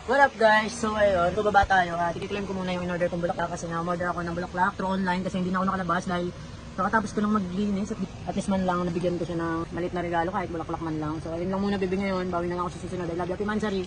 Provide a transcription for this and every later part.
What up guys? So ayun, baba tayo. Tikiklaim ko muna yung in-order kong bulaklak kasi na-order ako ng bulaklak through online kasi hindi na ako nakalabas dahil kakatapos ko nang maglinis at least man lang nabigyan ko siya ng malit na regalo kahit bulaklak man lang. So ayun lang muna baby ngayon, bawi na lang ako sa susunod. I love you, Happy Mansari!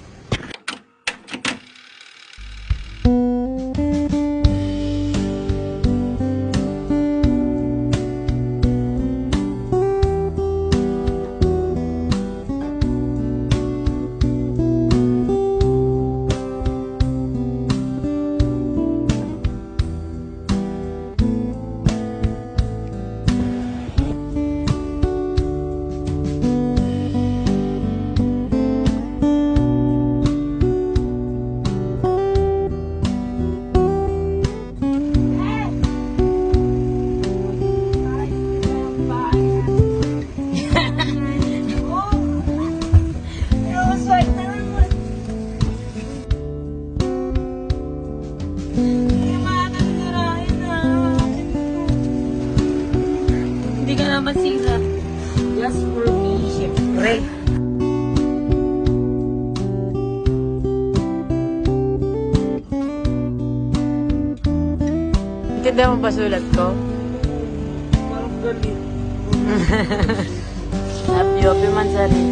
Hindi ka na masira. Just for me, syempre. Intindihan mo ba sulat ko? Parang galit. Happy Mansari.